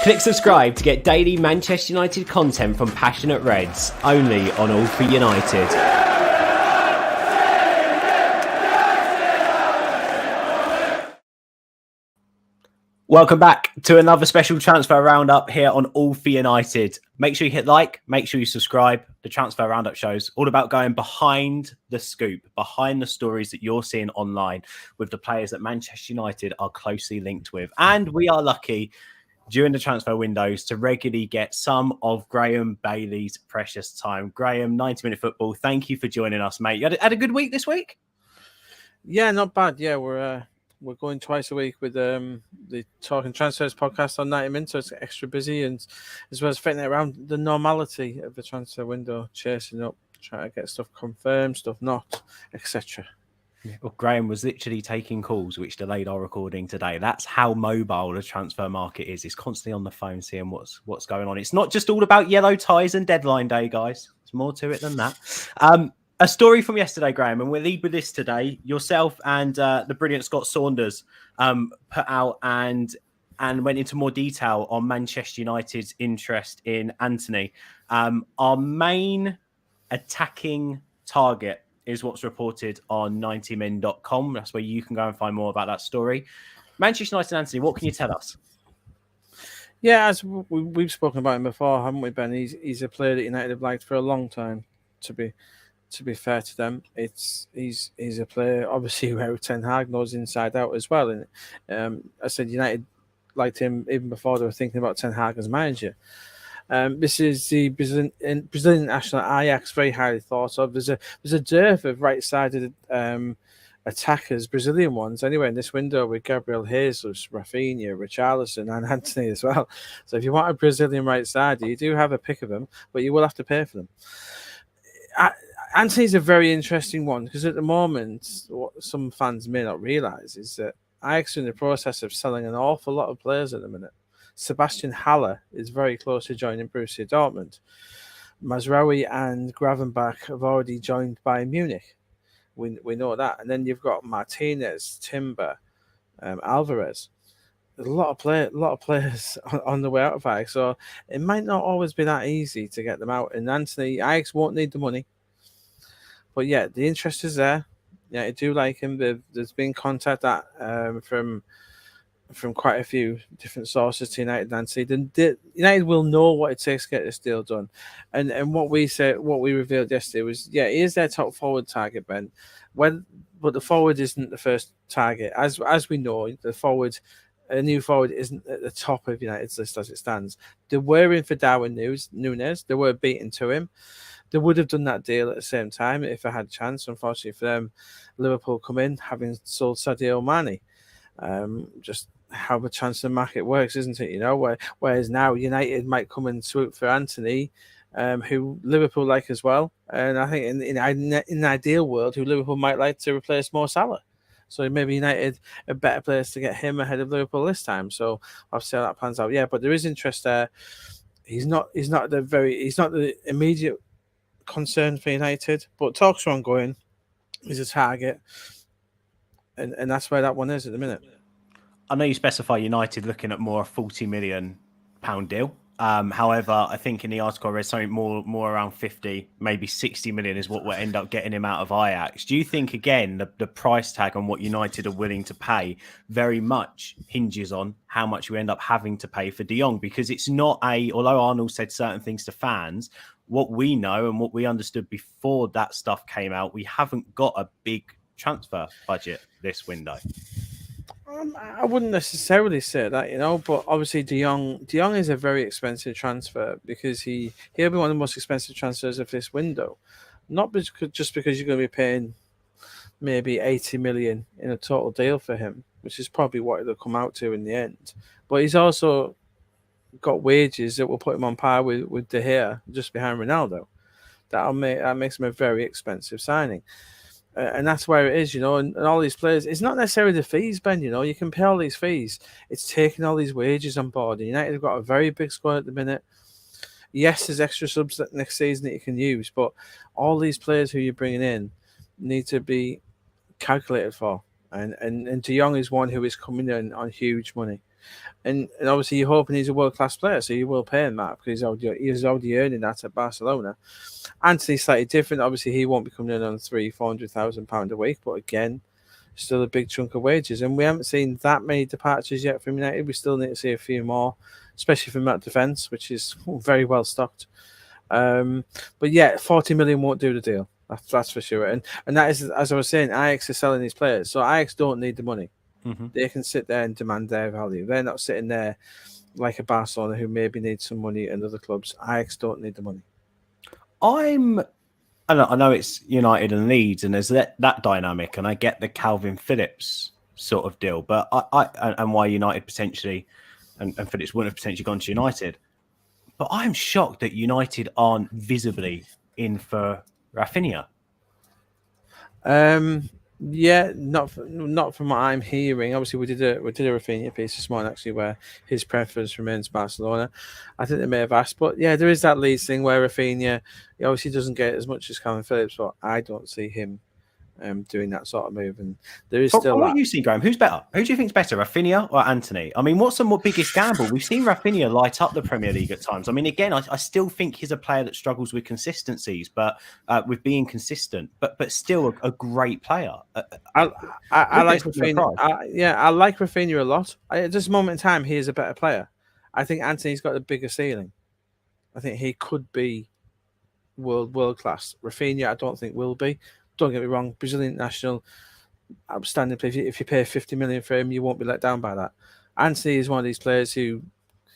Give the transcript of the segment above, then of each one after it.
Click subscribe to get daily Manchester United content from Passionate Reds, only on All for United. Welcome back to another special transfer roundup here on All for United. Make sure you hit like, make sure you subscribe. The transfer roundup shows all about going behind the scoop, behind the stories that you're seeing online with the players that Manchester United are closely linked with. And we are lucky during the transfer windows to regularly get some of Graeme Bailey's precious time. Graeme, 90-minute football, thank you for joining us, mate. You had a good week this week? Yeah, not bad. Yeah, we're going twice a week with the Talking Transfers podcast on 90 minutes, so it's extra busy, and as well as fitting it around the normality of the transfer window, chasing up, trying to get stuff confirmed, stuff not, etc. Well, Graeme was literally taking calls, which delayed our recording today. That's how mobile the transfer market is. He's constantly on the phone seeing what's going on. It's not just all about yellow ties and deadline day, guys. There's more to it than that. A story from yesterday, Graeme, and we'll lead with this today. Yourself and the brilliant Scott Saunders put out and went into more detail on Manchester United's interest in Antony. Our main attacking target is what's reported on 90min.com. That's where you can go and find more about that story. Manchester United and Antony, what can you tell us? Yeah, as we've spoken about him before, haven't we, Ben? He's a player that United have liked for a long time, to be fair to them. He's a player, obviously, who Ten Hag knows inside out as well. And I said United liked him even before they were thinking about Ten Hag as manager. This is the Brazilian national Ajax, very highly thought of. There's a dearth of right-sided attackers, Brazilian ones, anyway, in this window with Gabriel Jesus, Raphinha, Richarlison, and Antony as well. So if you want a Brazilian right-sider, you do have a pick of them, but you will have to pay for them. Antony's a very interesting one because at the moment, what some fans may not realise is that Ajax are in the process of selling an awful lot of players at the minute. Sebastian Haller is very close to joining Borussia Dortmund. Mazraoui and Gravenbach have already joined Bayern Munich. We know that. And then you've got Martinez, Timber, Alvarez. There's a lot of players on the way out of Ajax, so it might not always be that easy to get them out. And Antony, Ajax won't need the money. But yeah, the interest is there. Yeah, I do like him. There's been contact from quite a few different sources to United and Antony. United will know what it takes to get this deal done. And what we revealed yesterday was, yeah, he is their top forward target, Ben. But the forward isn't the first target. As we know, a new forward isn't at the top of United's list as it stands. They were in for Darwin Núñez. They were beaten to him. They would have done that deal at the same time if they had a chance. Unfortunately for them, Liverpool come in having sold Sadio Mane. Just how the transfer market works, isn't it? You know, whereas now United might come and swoop for Antony, who Liverpool like as well, and I think in an ideal world, who Liverpool might like to replace Mo Salah. So maybe United a better place to get him ahead of Liverpool this time. So I'll see how that plans out. Yeah, but there is interest there. He's not the immediate concern for United, but talks are ongoing. He's a target, and that's where that one is at the minute. I know you specify United looking at more a £40 million deal. However, I think in the article I read something more around 50, maybe 60 million is what will end up getting him out of Ajax. Do you think, again, the price tag on what United are willing to pay very much hinges on how much we end up having to pay for De Jong? Because it's not although Arnold said certain things to fans, what we know and what we understood before that stuff came out, we haven't got a big transfer budget this window. I wouldn't necessarily say that, but obviously De Jong is a very expensive transfer because he'll be one of the most expensive transfers of this window. Not just because you're going to be paying maybe 80 million in a total deal for him, which is probably what it'll come out to in the end. But he's also got wages that will put him on par with De Gea, just behind Ronaldo. That makes him a very expensive signing. And that's where it is, and all these players. It's not necessarily the fees, Ben, you can pay all these fees. It's taking all these wages on board. United have got a very big squad at the minute. Yes, there's extra subs next season that you can use, but all these players who you're bringing in need to be calculated for. And De Jong is one who is coming in on huge money. And obviously you're hoping he's a world class player, so you will pay him that because he's already earning that at Barcelona. Antony's slightly different. Obviously, he won't be coming in on £300,000-400,000 a week, but again, still a big chunk of wages. And we haven't seen that many departures yet from United. We still need to see a few more, especially from that defence, which is very well stocked. But yeah, 40 million won't do the deal. That's for sure. And that is, as I was saying, Ajax are selling these players, so Ajax don't need the money. They can sit there and demand their value. They're not sitting there like a Barcelona who maybe need some money and other clubs. Ajax don't need the money. I know it's United and Leeds, and there's that dynamic, and I get the Calvin Phillips sort of deal, but and why United potentially and Phillips wouldn't have potentially gone to United. But I'm shocked that United aren't visibly in for Raphinha. Yeah, not from what I'm hearing. Obviously, we did a Raphinha piece this morning actually, where his preference remains Barcelona. I think they may have asked, but yeah, there is that Leeds thing where Raphinha, he obviously doesn't get as much as Calvin Phillips, but I don't see him doing that sort of move. And there is still what you see, Graeme. Who's better? Who do you think's better, Raphinha or Antony? I mean, what's the biggest gamble? We've seen Raphinha light up the Premier League at times. I mean, again, I still think he's a player that struggles with consistencies, but with being consistent, but still a great player. I like Raphinha. I like Raphinha a lot. At this moment in time, he is a better player. I think Antony's got a bigger ceiling. I think he could be world class. Raphinha, I don't think will be. Don't get me wrong, Brazilian national, outstanding player. If you pay 50 million for him, you won't be let down by that. Antony is one of these players who,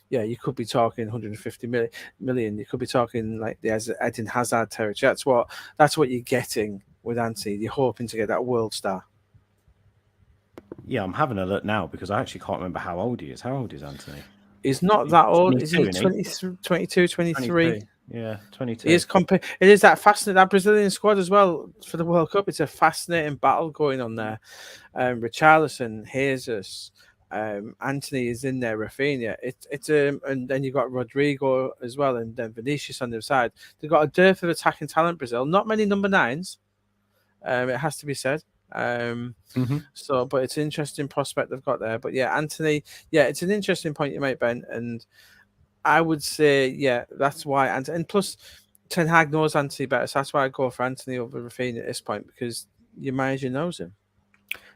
yeah, you could be talking 150 million. You could be talking like the Eden Hazard territory. That's what you're getting with Antony. You're hoping to get that world star. Yeah, I'm having a look now because I actually can't remember how old he is. How old is Antony? He's not that old. Is he 22, 23? Yeah, 22. It is that fascinating, that Brazilian squad as well for the World Cup. It's a fascinating battle going on there. Richarlison, Jesus, Antony is in there, Raphinha. And then you've got Rodrigo as well, and then Vinicius on the other side. They've got a dearth of attacking talent, Brazil. Not many number 9s, it has to be said. So, but it's an interesting prospect they've got there. But yeah, Antony, yeah, it's an interesting point you make, Ben, and I would say, yeah, that's why. And plus, Ten Hag knows Antony better, so that's why I go for Antony over Raphinha at this point, because your manager knows him.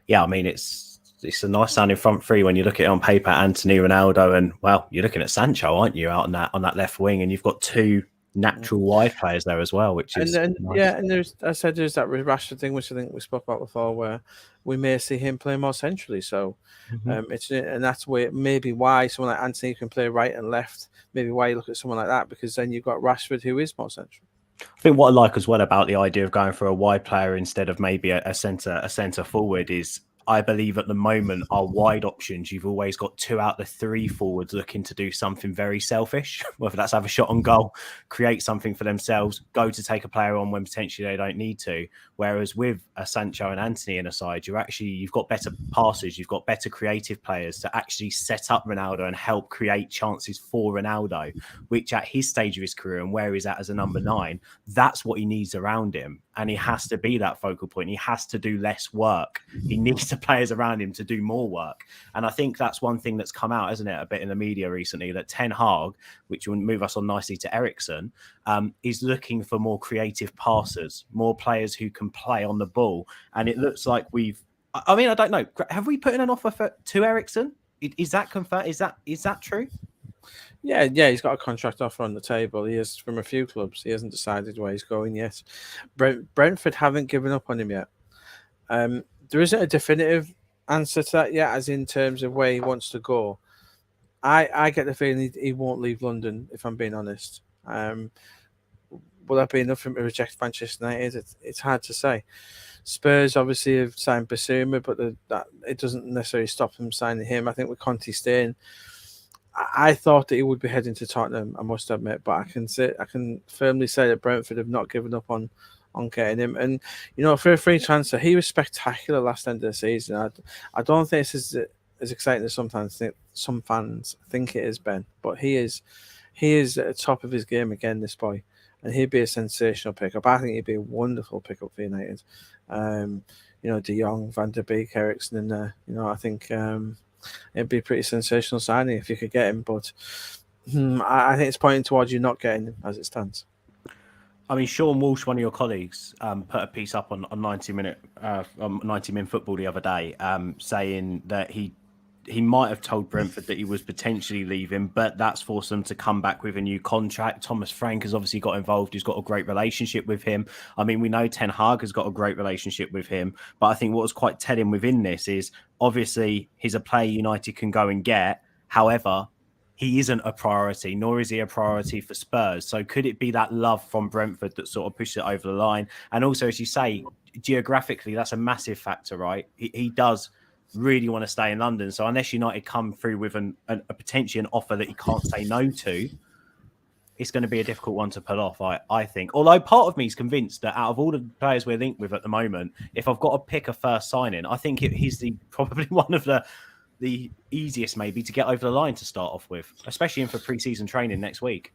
Yeah, I mean, it's a nice sounding front three when you look at it on paper. Antony, Ronaldo, and well, you're looking at Sancho, aren't you, out on that left wing, and you've got two natural wide players there as well, which is nice. Yeah, and there's that Rashford thing, which I think we spoke about before, where we may see him play more centrally. So that's maybe why someone like Antony can play right and left. Maybe why you look at someone like that, because then you've got Rashford, who is more central. I think what I like as well about the idea of going for a wide player instead of maybe a centre forward is, I believe at the moment our wide options, you've always got 2 out of the 3 forwards looking to do something very selfish, whether that's have a shot on goal, create something for themselves, go to take a player on when potentially they don't need to. Whereas with a Sancho and Antony in a side, you've got better passes, you've got better creative players to actually set up Ronaldo and help create chances for Ronaldo, which at his stage of his career and where he's at as a number 9, that's what he needs around him. And he has to be that focal point. He has to do less work. He needs the players around him to do more work. And I think that's one thing that's come out, isn't it, a bit in the media recently, that Ten Hag, which will move us on nicely to Eriksen, is looking for more creative passers, more players who can play on the ball. And it looks like I don't know. Have we put in an offer to Eriksen? Is that confirmed? Is that true? Yeah, he's got a contract offer on the table. He is from a few clubs. He hasn't decided where he's going yet. Brentford haven't given up on him yet. There isn't a definitive answer to that yet, as in terms of where he wants to go. I get the feeling he won't leave London, if I'm being honest. Will that be enough for him to reject Manchester United? It's hard to say. Spurs obviously have signed Basuma, but that it doesn't necessarily stop them signing him. I think with Conte staying, I thought that he would be heading to Tottenham, I must admit, but I can firmly say that Brentford have not given up on getting him. And for a free transfer, he was spectacular last end of the season. I don't think this is as exciting as some fans think it is, Ben. But he is at the top of his game again, this boy, and he'd be a sensational pickup. I think he'd be a wonderful pickup for United. De Jong, Van der Beek, Eriksen in there. I think It'd be a pretty sensational signing if you could get him, but I think it's pointing towards you not getting him as it stands. I mean, Sean Walsh, one of your colleagues, put a piece up on 90 Minute Football the other day, saying that he might have told Brentford that he was potentially leaving, but that's forced them to come back with a new contract. Thomas Frank has obviously got involved. He's got a great relationship with him. I mean, we know Ten Hag has got a great relationship with him, but I think what was quite telling within this is obviously he's a player United can go and get. However, he isn't a priority, nor is he a priority for Spurs. So could it be that love from Brentford that sort of pushes it over the line? And also, as you say, geographically, that's a massive factor, right? He does really want to stay in London. So unless United come through with a potentially an offer that he can't say no to, it's going to be a difficult one to pull off, I think. Although part of me is convinced that out of all the players we're linked with at the moment, if I've got to pick a first signing, I think he's probably one of the easiest maybe to get over the line to start off with, especially in for pre-season training next week.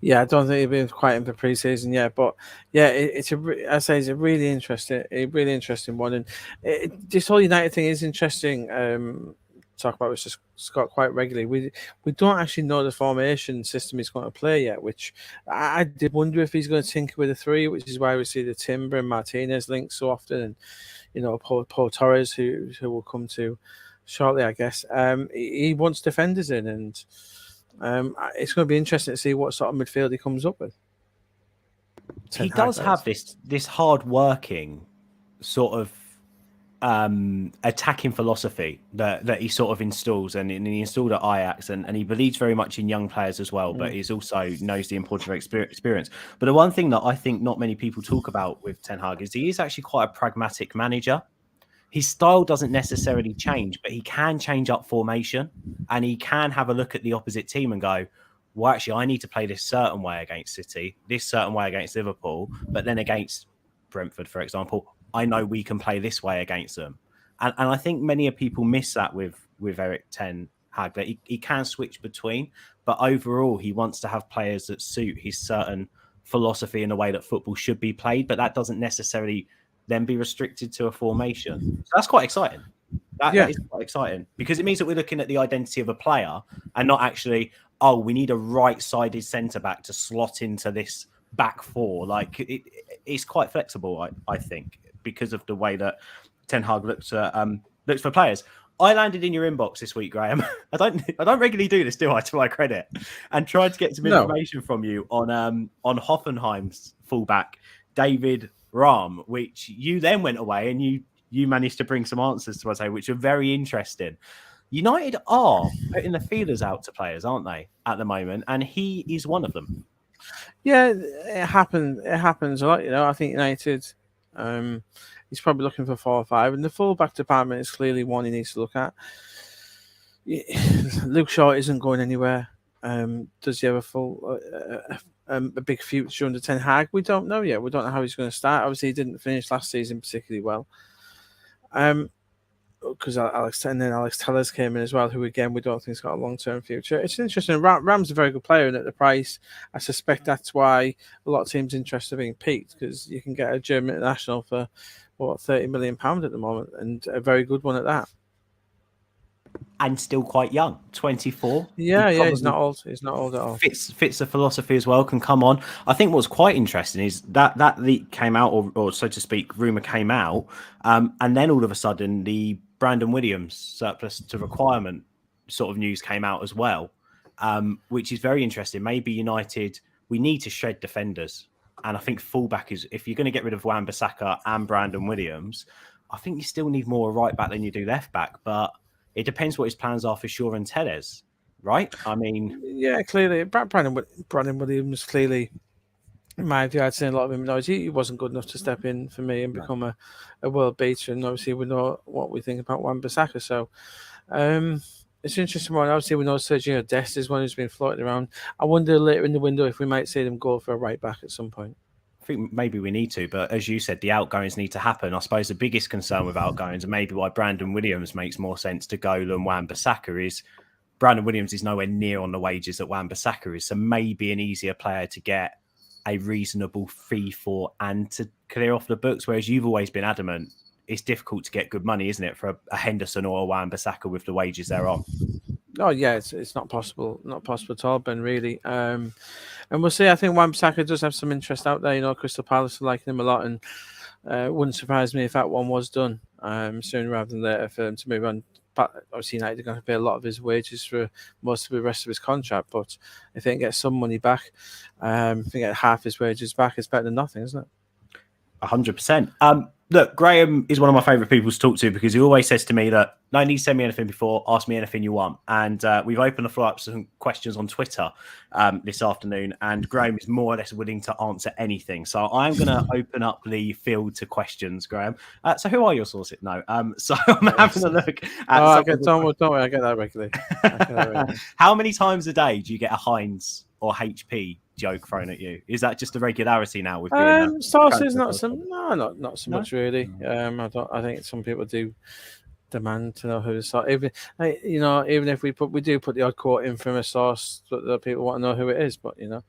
Yeah, I don't think he'll be quite in for pre-season yet, but yeah, it's a really interesting one, and this whole United thing is interesting. Talk about with Scott quite regularly. We don't actually know the formation system he's going to play yet, which I did wonder if he's going to tinker with a 3, which is why we see the Timber and Martinez linked so often, and Paul Torres who will come to shortly, I guess. He wants defenders in, and it's going to be interesting to see what sort of midfield he comes up with. He does have this hard-working sort of attacking philosophy that he sort of installs, and he installed at Ajax, and he believes very much in young players as well, but he's also knows the importance of experience. But the one thing that I think not many people talk about with Ten Hag is he is actually quite a pragmatic manager. His style doesn't necessarily change, but he can change up formation, and he can have a look at the opposite team and go, well, actually, I need to play this certain way against City, this certain way against Liverpool, but then against Brentford, for example, I know we can play this way against them. And I think many people miss that with Erik Ten Hag, that he can switch between, but overall, he wants to have players that suit his certain philosophy in the way that football should be played, but that doesn't necessarily then be restricted to a formation. So that's quite exciting. That is quite exciting, because it means that we're looking at the identity of a player and not actually, oh, we need a right-sided centre-back to slot into this back four. Like, it's quite flexible, I think, because of the way that Ten Hag looks for players. I landed in your inbox this week, Graeme. I don't regularly do this, do I, to my credit? And tried to get some information from you on Hoffenheim's fullback, David Raum, which you then went away and you managed to bring some answers to us, which are very interesting. United are putting the feelers out to players, aren't they, at the moment? And he is one of them. Yeah, it happens a lot. I think United, he's probably looking for 4 or 5, and the fullback department is clearly one he needs to look at. Luke Shaw isn't going anywhere. Does he have a big future under Ten Hag? We don't know yet. We don't know how he's going to start. Obviously, he didn't finish last season particularly well. Because Alex Tellers came in as well, who again we don't think has got a long-term future. It's interesting. Ram's a very good player, and at the price, I suspect that's why a lot of teams interested in being peaked, because you can get a German international for £30 million at the moment, and a very good one at that. And still quite young, 24. Yeah, he's not old. He's not old at all. Fits the philosophy as well, can come on. I think what's quite interesting is that leak came out, or so to speak, rumour came out, and then all of a sudden the Brandon Williams surplus to requirement sort of news came out as well, which is very interesting. Maybe United, we need to shed defenders. And I think fullback is, if you're going to get rid of Wan-Bissaka and Brandon Williams, I think you still need more right back than you do left back. But it depends what his plans are for Shaw and Tellez, right? I mean... Yeah, clearly. Brandon Williams, clearly, in my view, I'd say a lot of him knows he wasn't good enough to step in for me and become a world beater. And obviously, we know what we think about Wan-Bissaka. So, it's an interesting one. Obviously, we know Sergio Dest is one who's been floating around. I wonder later in the window if we might see them go for a right back at some point. I think maybe we need to, but as you said, the outgoings need to happen. I suppose the biggest concern with outgoings, and maybe why Brandon Williams makes more sense to go than Wan-Bissaka, is Brandon Williams is nowhere near on the wages that Wan-Bissaka is. So maybe an easier player to get a reasonable fee for and to clear off the books. Whereas you've always been adamant, it's difficult to get good money, isn't it, for a Henderson or a Wan-Bissaka with the wages they're on? Oh yeah, it's not possible at all, Ben. Really, and we'll see. I think Wan-Bissaka does have some interest out there. You know, Crystal Palace are liking him a lot, and wouldn't surprise me if that one was done sooner rather than later for him to move on. But obviously, United are going to pay a lot of his wages for most of the rest of his contract. But if they can get some money back, if they get half his wages back, it's better than nothing, isn't it? 100%. Look, Graeme is one of my favourite people to talk to because he always says to me that no need to send me anything before, ask me anything you want. And we've opened the floor up to some questions on Twitter this afternoon, and Graeme is more or less willing to answer anything. So I'm going to open up the field to questions, Graeme. So who are your sources? No. So I'm having a look at don't worry, I get that regularly. How many times a day do you get a Heinz or HP joke thrown at you? Is that just a regularity now? With being sources, not so much really. I think some people do demand to know who the source. Even if we do put the odd quote in from a source that people want to know who it is, but in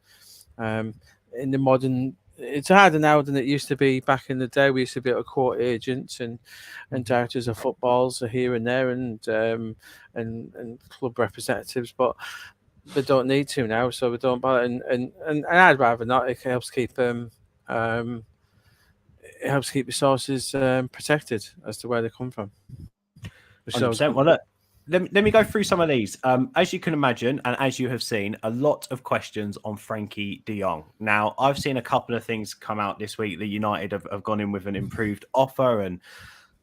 the modern, it's harder now than it used to be back in the day. We used to be able to quote agents and directors of footballs here and there, and club representatives, but they don't need to now, so we don't bother. And I'd rather not. It helps keep the sources protected as to where they come from. 100%. Well, look, let me go through some of these. As you can imagine, and as you have seen, a lot of questions on Frankie de Jong. Now, I've seen a couple of things come out this week that United have gone in with an improved offer, and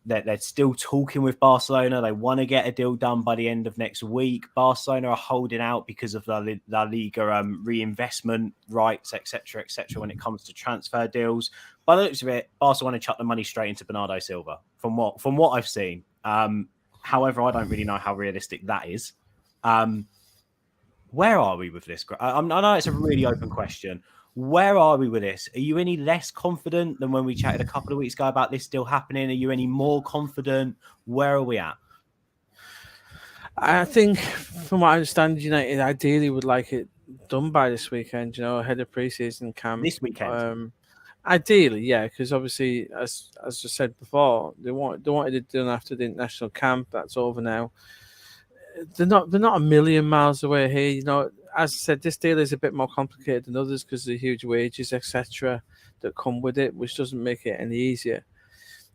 they're still talking with Barcelona. They want to get a deal done by the end of next week. Barcelona are holding out because of La Liga reinvestment rights, etc., when it comes to transfer deals. By the looks of it, Barcelona want to chuck the money straight into Bernardo Silva, from what I've seen. However, I don't really know how realistic that is. Where are we with this? I know it's a really open question. Where are we with this? Are you any less confident than when we chatted a couple of weeks ago about this still happening? Are you any more confident? Where are we at? I think, from what I understand, United ideally would like it done by this weekend, ahead of pre-season camp. This weekend? Ideally, yeah, because obviously, as I said before, they wanted it done after the international camp. That's over now. They're not a million miles away here, As I said, this deal is a bit more complicated than others because of the huge wages, etc., that come with it, which doesn't make it any easier.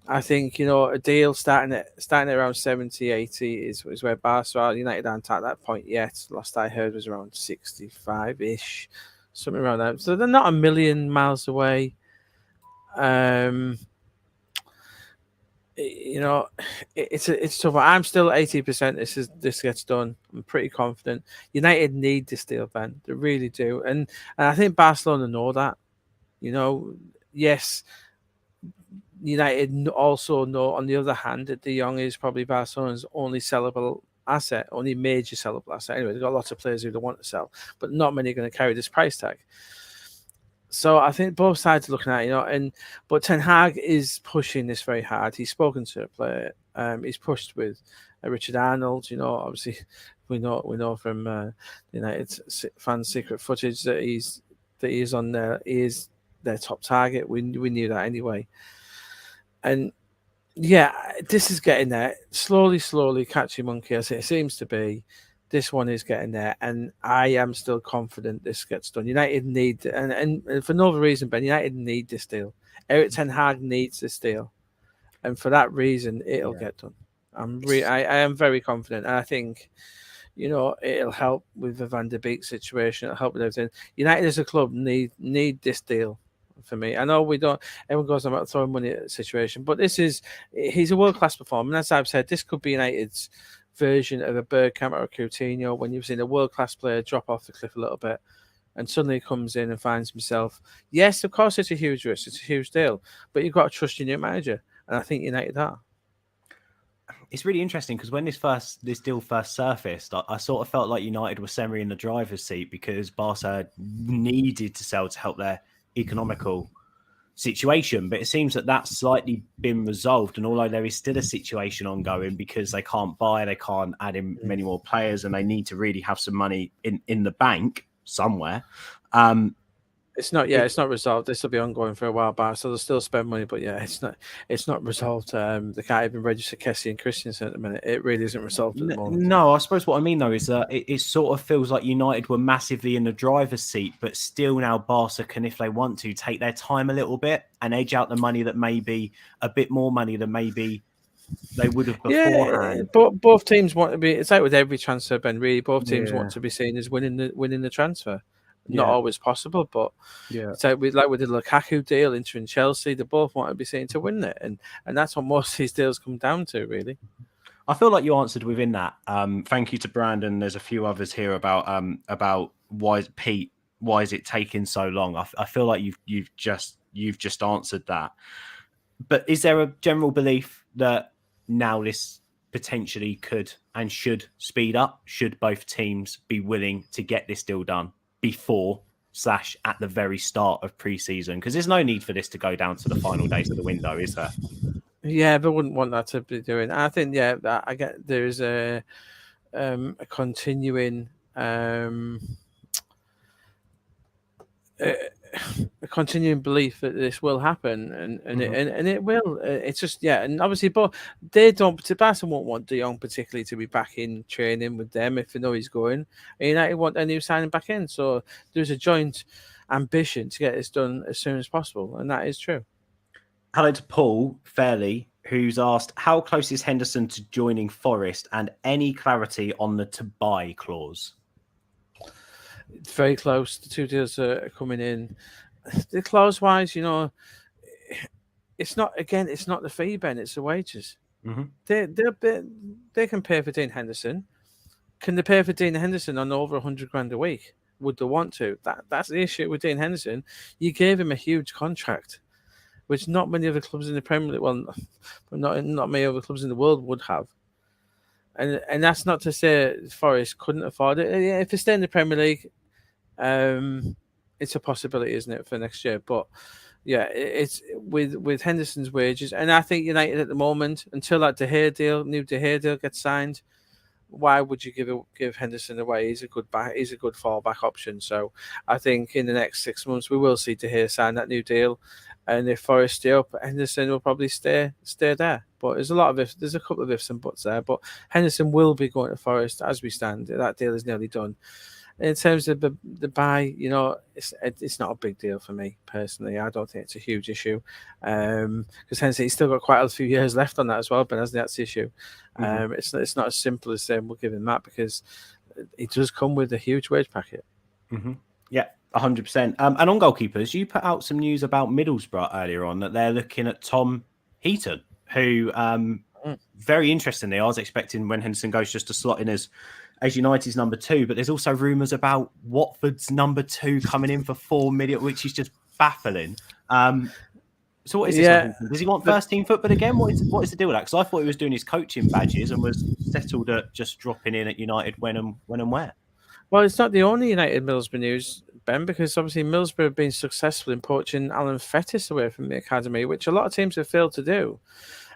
I think, a deal starting at around 70, 80 is where Barcelona, United aren't at that point yet. Last I heard was around 65-ish, something around that. So they're not a million miles away. It's tough. I'm still 80%. This gets done. I'm pretty confident. United need this deal, Ben. They really do, and I think Barcelona know that. Yes, United also know. On the other hand, that de Jong is probably Barcelona's only sellable asset, only major sellable asset. Anyway, they've got lots of players who don't want to sell, but not many are going to carry this price tag. So I think both sides are looking at it, but Ten Hag is pushing this very hard. He's spoken to a player. He's pushed with Richard Arnold. Obviously we know from United fans' secret footage that he is on there. He is their top target. We knew that anyway. And yeah, this is getting there slowly, catchy monkey as it seems to be. This one is getting there, and I am still confident this gets done. United need, and for no other reason, Ben, United need this deal. Erik Ten Hag needs this deal, and for that reason, it'll get done. I am very confident, and I think, it'll help with the Van der Beek situation. It'll help with everything. United as a club need this deal. For me, I know we don't. Everyone goes on about throwing money at the situation, but he's a world-class performer. And as I've said, this could be United's version of a Bergkamp or a Coutinho, when you've seen a world-class player drop off the cliff a little bit and suddenly comes in and finds himself. Yes, of course, it's a huge risk. It's a huge deal, but you've got to trust your new manager. And I think United are. It's really interesting because when this deal first surfaced, I sort of felt like United were semi in the driver's seat because Barca needed to sell to help their economical situation, but it seems that that's slightly been resolved, and although there is still a situation ongoing because they can't add in many more players, and they need to really have some money in the bank somewhere. It's not. Yeah, it's not resolved. This will be ongoing for a while, back, so they'll still spend money. But yeah, it's not. It's not resolved. They can't even register Kessie and Christensen at the minute. It really isn't resolved at the moment. No, I suppose what I mean though is that it sort of feels like United were massively in the driver's seat, but still now Barca can, if they want to, take their time a little bit and edge out the money that may be a bit more money than maybe they would have beforehand. Yeah, but both teams want to be. It's like with every transfer, Ben. Really, both teams want to be seen as winning the transfer. Not always possible, but so with the Lukaku deal, Inter and Chelsea, they both want to be seen to win it, and that's what most of these deals come down to, really. I feel like you answered within that. Thank you to Brandon. There's a few others here about why is it taking so long. I feel like you've just answered that. But is there a general belief that now this potentially could and should speed up? Should both teams be willing to get this deal done before / at the very start of pre-season? Because there's no need for this to go down to the final days of the window, is there? Yeah, they wouldn't want that to be doing. I think, I get there's a continuing a continuing belief that this will happen, and it will. It's just and obviously, but they don't. Barca won't want De Jong particularly to be back in training with them if they know he's going. And United want a new signing back in, so there's a joint ambition to get this done as soon as possible, and that is true. Hello to Paul Fairley, who's asked, how close is Henderson to joining Forest, and any clarity on the to buy clause? It's very close. The two deals are coming in. The clause-wise, it's not the fee, Ben. It's the wages. They can pay for Dean Henderson. Can they pay for Dean Henderson on over $100,000 a week? Would they want to? That's the issue with Dean Henderson. You gave him a huge contract, which not many other clubs in the Premier League, well, not many other clubs in the world would have. And that's not to say Forest couldn't afford it. If they stay in the Premier League, it's a possibility, isn't it, for next year? But yeah, it's with Henderson's wages, and I think United at the moment, until that new De Gea deal gets signed, why would you give Henderson away? He's a good fallback option. So I think in the next 6 months we will see De Gea sign that new deal, and if Forest stay up, Henderson will probably stay there. But there's a couple of ifs and buts there. But Henderson will be going to Forest as we stand. That deal is nearly done. In terms of the buy, it's not a big deal for me personally. I don't think it's a huge issue because Henderson, he's still got quite a few years left on that as well. But that's the issue. It's not as simple as saying we'll give him that, because it does come with a huge wage packet. Yeah, 100%. And on goalkeepers, you put out some news about Middlesbrough earlier on that they're looking at Tom Heaton, who very interestingly, I was expecting when Henderson goes just to slot in as United's number 2, but there's also rumours about Watford's number 2 coming in for $4 million, which is just baffling. So what is this? Does he want first team football again? What is the deal with that? Because I thought he was doing his coaching badges and was settled at just dropping in at United when and where. Well, it's not the only United Middlesbrough news, Ben, because obviously Middlesbrough have been successful in poaching Alan Fettis away from the academy, which a lot of teams have failed to do.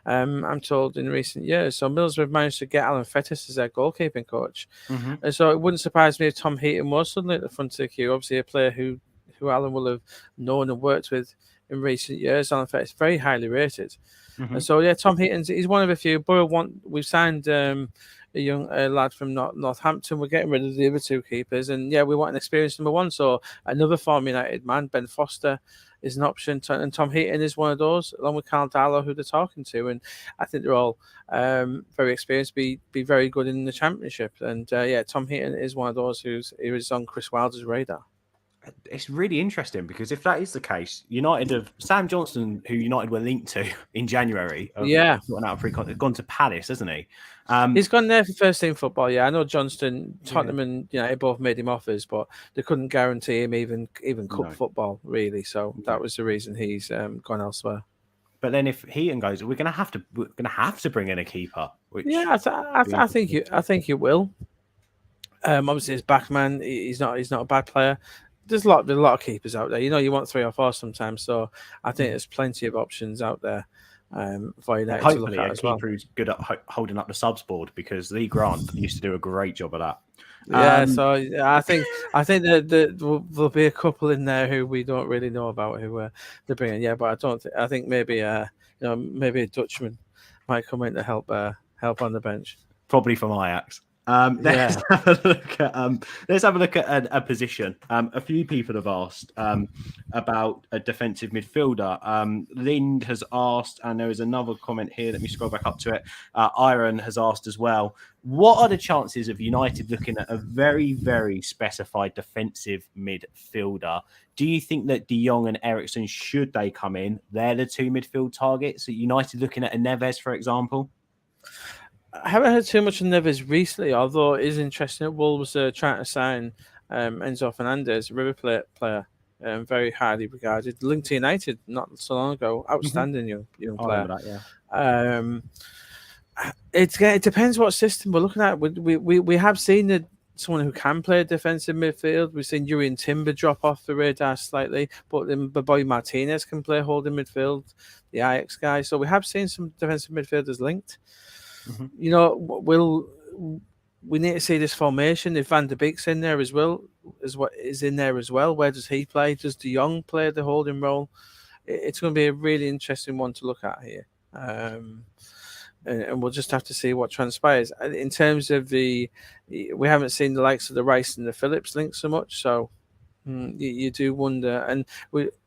I'm told in recent years. So Middlesbrough managed to get Alan Fettis as their goalkeeping coach. And so it wouldn't surprise me if Tom Heaton was suddenly at the front of the queue. Obviously a player who Alan will have known and worked with in recent years. Alan Fettis, very highly rated. And so, Tom Heaton's, he's one of a few. We've signed a young lad from Northampton. We're getting rid of the other 2 keepers. And we want an experienced number 1. So another former United man, Ben Foster, is an option. And Tom Heaton is one of those, along with Carl Darlow, who they're talking to. And I think they're all very experienced, be very good in the Championship. And Tom Heaton is one of those who is on Chris Wilder's radar. It's really interesting because if that is the case, United have Sam Johnson, who United were linked to in January, gone to Palace, hasn't he? He's gone there for first team football. Yeah, I know Johnston, Tottenham, and United both made him offers, but they couldn't guarantee him even cup football really. So that was the reason he's gone elsewhere. But then if Heaton goes, we're going to have to bring in a keeper. I think you will. Obviously, his backman, he's not a bad player. There's a lot of keepers out there. You want 3 or 4 sometimes. So I think there's plenty of options out there. for United to look Hopefully, at a as well. keeper who's good at holding up the subs board, because Lee Grant used to do a great job of that. Yeah, so I think that there'll be a couple in there who we don't really know about who they're bringing. Yeah, but I think maybe maybe a Dutchman might come in to help on the bench. Probably from Ajax. Yeah. Let's have a look at a position. A few people have asked about a defensive midfielder. Lind has asked, and there is another comment here. Let me scroll back up to it. Iron has asked as well. What are the chances of United looking at a very, very specified defensive midfielder? Do you think that De Jong and Eriksen, should they come in, they're the two midfield targets? Are United looking at a Neves, for example? I haven't heard too much of Neves recently, although it is interesting that Wolves are trying to sign Enzo Fernandez, a River Plate player, very highly regarded. Linked to United not so long ago, outstanding young player. That, yeah. It depends what system we're looking at. We have seen that someone who can play defensive midfield. We've seen Jurriën Timber drop off the radar slightly, but then Boy Martinez can play holding midfield, the Ajax guy. So we have seen some defensive midfielders linked. Mm-hmm. We need to see this formation. If Van der Beek's in there as well, where does he play? Does De Jong play the holding role? It's going to be a really interesting one to look at here. And we'll just have to see what transpires. In terms of we haven't seen the likes of the Rice and the Phillips link so much, so you do wonder. And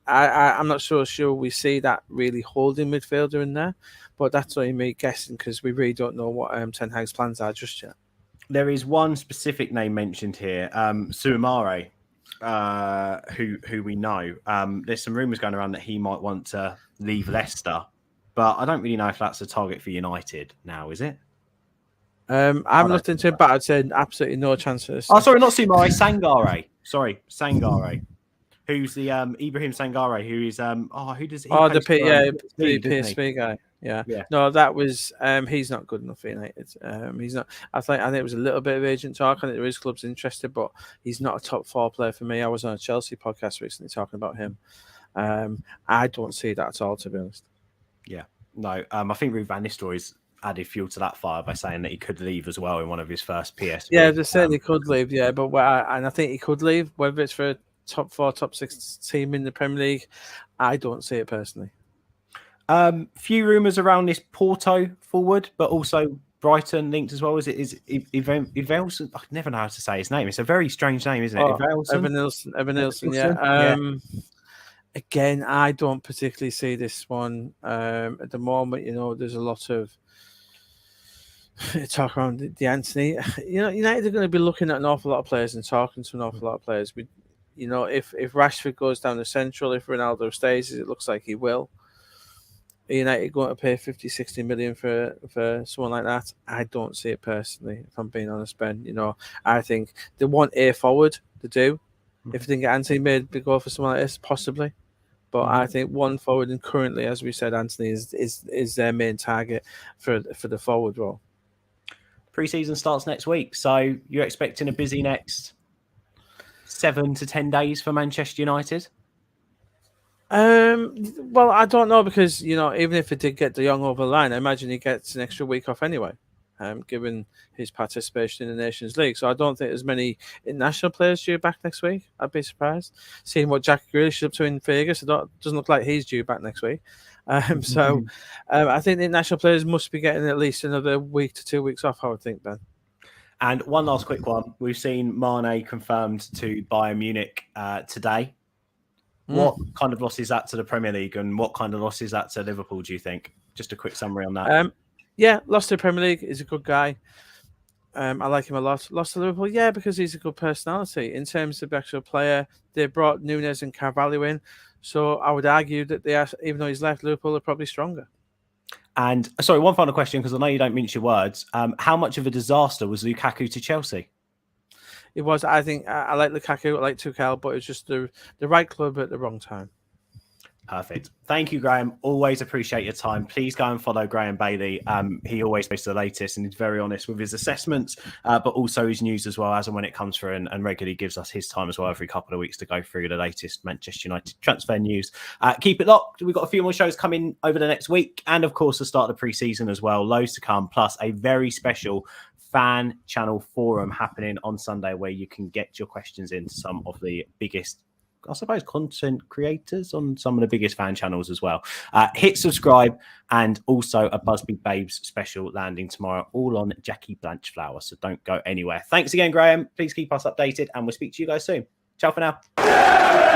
I'm not so sure we see that really holding midfielder in there, but that's only me guessing because we really don't know what Ten Hag's plans are just yet. There is one specific name mentioned here, Soumaré, who we know. There's some rumours going around that he might want to leave Leicester, but I don't really know if that's a target for United now, is it? I'm looked into it, but I'd say absolutely no chance of this. Oh, sorry, not Soumaré, Sangare. Sorry, Sangare. Who's the Ibrahim Sangare? Who is who does he? Oh, the PSV guy. Yeah. Yeah. No, that was he's not good enough for United. He's not. I think it was a little bit of agent talk. I think there is clubs interested, but he's not a top 4 player for me. I was on a Chelsea podcast recently talking about him. I don't see that at all, to be honest. Yeah. No. I think Ruud van Nistelrooy's added fuel to that fire by saying that he could leave as well in one of his first PSV. Yeah, they said he could leave. Yeah, but I think he could leave, whether it's for a top 4, top 6 team in the Premier League. I don't see it personally. Few rumours around this Porto forward, but also Brighton linked as well. Is Evanilson? I never know how to say his name. It's a very strange name, isn't it? Evanilson, yeah. Again, I don't particularly see this one at the moment. There's a lot of talk around the Antony. United are going to be looking at an awful lot of players and talking to an awful lot of players. If Rashford goes down the central, if Ronaldo stays, as it looks like he will, United going to pay 50-60 million for someone like that? I don't see it personally, if I'm being honest, Ben. I think they want a forward to do. Mm-hmm. If they can get Antony made, they go for someone like this, possibly. But I think one forward, and currently, as we said, Antony is their main target for the forward role. Pre-season starts next week, so you're expecting a busy next 7 to 10 days for Manchester United? Well, I don't know, because even if it did get De Jong over the line, I imagine he gets an extra week off anyway, given his participation in the Nations League. So I don't think there's many international players due back next week. I'd be surprised. Seeing what Jack Grealish is up to in Vegas, it doesn't look like he's due back next week. I think the international players must be getting at least another week to 2 weeks off, I would think, Ben. And one last quick one. We've seen Mane confirmed to Bayern Munich today. What kind of loss is that to the Premier League, and what kind of loss is that to Liverpool, do you think? Just a quick summary on that. Lost to the Premier League. He's a good guy. I like him a lot. Lost to Liverpool, because he's a good personality. In terms of the actual player, they brought Núñez and Carvalho in. So I would argue that they are, even though he's left, Liverpool are probably stronger. And sorry, one final question, because I know you don't mince your words. How much of a disaster was Lukaku to Chelsea? It was. I think I like Lukaku, I like Tuchel, but it's just the right club at the wrong time. Perfect. Thank you, Graeme. Always appreciate your time. Please go and follow Graeme Bailey. He always posts the latest and he's very honest with his assessments, but also his news as well, as and when it comes through, and regularly gives us his time as well every couple of weeks to go through the latest Manchester United transfer news. Keep it locked. We've got a few more shows coming over the next week, and of course the start of the pre-season as well. Loads to come, plus a very special fan channel forum happening on Sunday where you can get your questions into some of the biggest, I suppose, content creators on some of the biggest fan channels as well. Hit subscribe, and also a Busby Babes special landing tomorrow, all on Jackie Blanchflower. So don't go anywhere. Thanks again, Graeme. Please keep us updated, and we'll speak to you guys soon. Ciao for now.